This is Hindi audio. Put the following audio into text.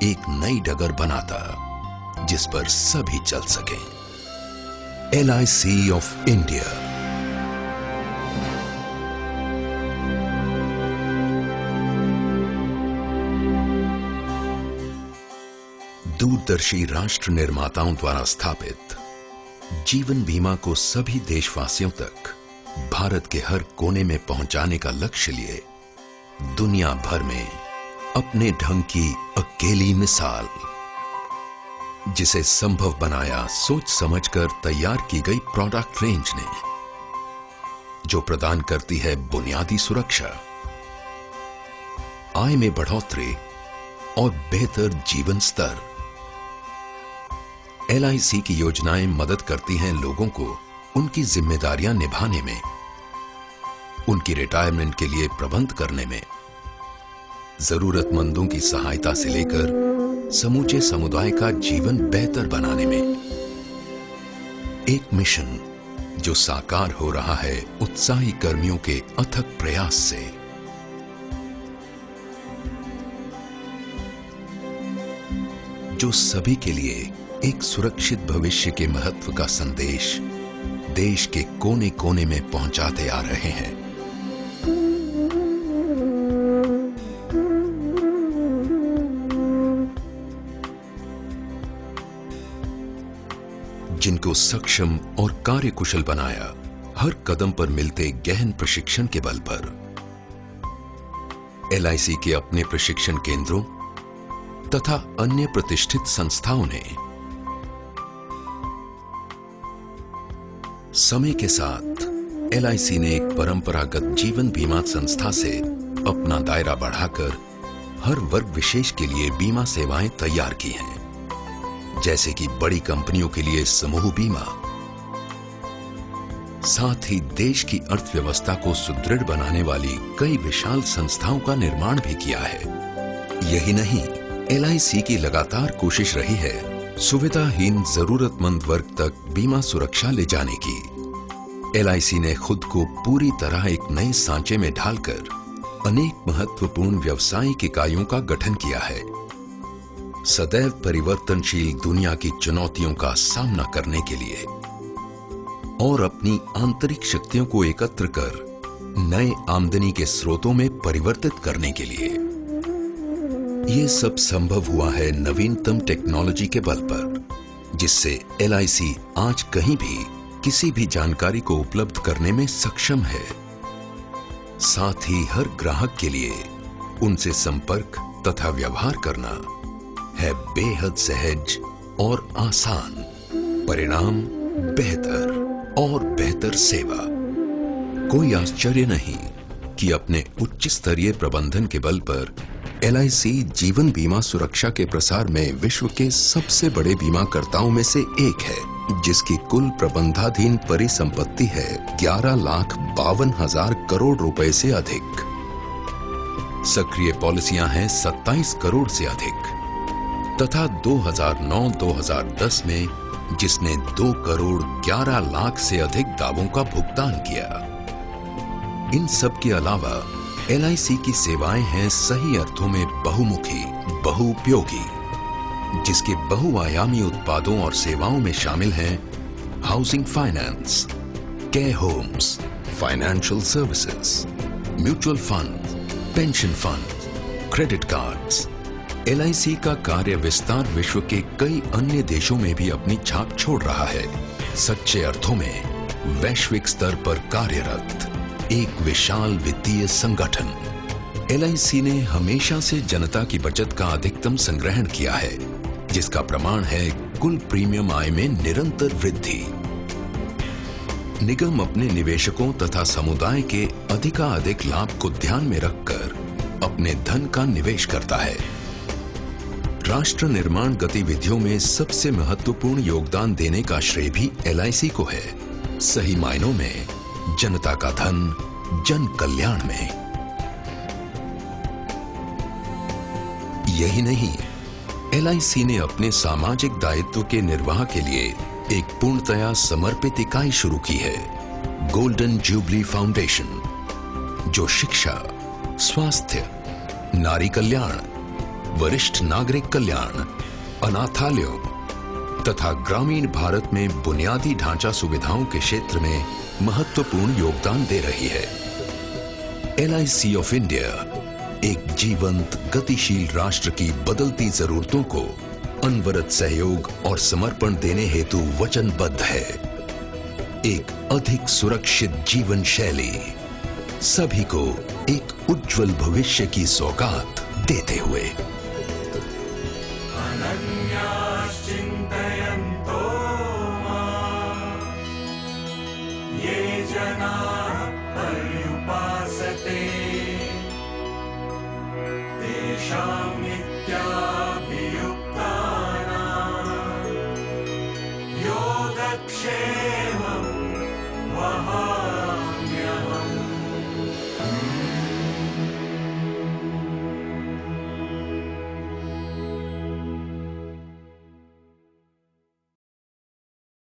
एक नई डगर बनाता जिस पर सभी चल सकें। LIC of India. दूरदर्शी राष्ट्र निर्माताओं द्वारा स्थापित जीवन बीमा को सभी देशवासियों तक भारत के हर कोने में पहुंचाने का लक्ष्य लिए दुनिया भर में अपने ढंग की अकेली मिसाल, जिसे संभव बनाया सोच समझकर तैयार की गई प्रोडक्ट रेंज ने, जो प्रदान करती है बुनियादी सुरक्षा, आय में बढ़ोतरी और बेहतर जीवन स्तर। LIC की योजनाएं मदद करती हैं लोगों को उनकी जिम्मेदारियां निभाने में, उनकी रिटायरमेंट के लिए प्रबंध करने में, जरूरतमंदों की सहायता से लेकर समूचे समुदाय का जीवन बेहतर बनाने में। एक मिशन जो साकार हो रहा है उत्साही कर्मियों के अथक प्रयास से। जो सभी के लिए एक सुरक्षित भविष्य के महत्व का संदेश देश के कोने कोने में पहुंचाते आ रहे हैं। जिनको सक्षम और कार्यकुशल बनाया हर कदम पर मिलते गहन प्रशिक्षण के बल पर। LIC के अपने प्रशिक्षण केंद्रों तथा अन्य प्रतिष्ठित संस्थाओं ने समय के साथ LIC ने एक परंपरागत जीवन बीमा संस्था से अपना दायरा बढ़ाकर हर वर्ग विशेष के लिए बीमा सेवाएं तैयार की हैं, जैसे कि बड़ी कंपनियों के लिए समूह बीमा। साथ ही देश की अर्थव्यवस्था को सुदृढ़ बनाने वाली कई विशाल संस्थाओं का निर्माण भी किया है। यही नहीं, LIC की लगातार कोशिश रही है सुविधाहीन जरूरतमंद वर्ग तक बीमा सुरक्षा ले जाने की। LIC ने खुद को पूरी तरह एक नए सांचे में ढालकर अनेक महत्वपूर्ण व्यावसायिक इकाइयों का गठन किया है, सदैव परिवर्तनशील दुनिया की चुनौतियों का सामना करने के लिए और अपनी आंतरिक शक्तियों को एकत्र कर नए आमदनी के स्रोतों में परिवर्तित करने के लिए। ये सब संभव हुआ है नवीनतम टेक्नोलॉजी के बल पर, जिससे LIC आज कहीं भी किसी भी जानकारी को उपलब्ध करने में सक्षम है। साथ ही हर ग्राहक के लिए उनसे संपर्क तथा व्यवहार करना है बेहद सहज और आसान। परिणाम बेहतर और बेहतर सेवा। कोई आश्चर्य नहीं कि अपने उच्च स्तरीय प्रबंधन के बल पर LIC जीवन बीमा सुरक्षा के प्रसार में विश्व के सबसे बड़े बीमाकर्ताओं में से एक है, जिसकी कुल प्रबंधाधीन परिसंपत्ति है 11,52,000 करोड़ रुपए से अधिक। सक्रिय पॉलिसियां हैं 27 करोड़ से अधिक तथा 2009-2010 में जिसने 2 करोड़ 11 लाख से अधिक दावों का भुगतान किया। इन सब के अलावा LIC की सेवाएं हैं सही अर्थों में बहुमुखी, बहुउपयोगी, जिसके बहुआयामी उत्पादों और सेवाओं में शामिल हैं housing finance, care homes, financial services, mutual fund, pension fund, credit cards. LIC का कार्य विस्तार विश्व के कई अन्य देशों में भी अपनी छाप छोड़ रहा है। सच्चे अर्थों में वैश्विक स्तर पर कार्यरत एक विशाल वित्तीय संगठन। LIC ने हमेशा से जनता की बचत का अधिकतम संग्रहण किया है, जिसका प्रमाण है कुल प्रीमियम आय में निरंतर वृद्धि। निगम अपने निवेशकों तथा समुदाय के अधिकाधिक लाभ को ध्यान में रखकर अपने धन का निवेश करता है। राष्ट्र निर्माण गतिविधियों में सबसे महत्वपूर्ण योगदान देने का श्रेय भी LIC को है। सही मायनों में जनता का धन जन कल्याण में। यही नहीं, LIC ने अपने सामाजिक दायित्व के निर्वाह के लिए एक पूर्णतया समर्पित इकाई शुरू की है, गोल्डन जुबली फाउंडेशन, जो शिक्षा, स्वास्थ्य, नारी कल्याण, वरिष्ठ नागरिक कल्याण, अनाथालयों तथा ग्रामीण भारत में बुनियादी ढांचा सुविधाओं के क्षेत्र में महत्वपूर्ण योगदान दे रही है। LIC ऑफ इंडिया एक जीवंत, गतिशील राष्ट्र की बदलती जरूरतों को अनवरत सहयोग और समर्पण देने हेतु वचनबद्ध है। एक अधिक सुरक्षित जीवन शैली, सभी को एक उज्जवल भविष्य की सौगात देते हुए।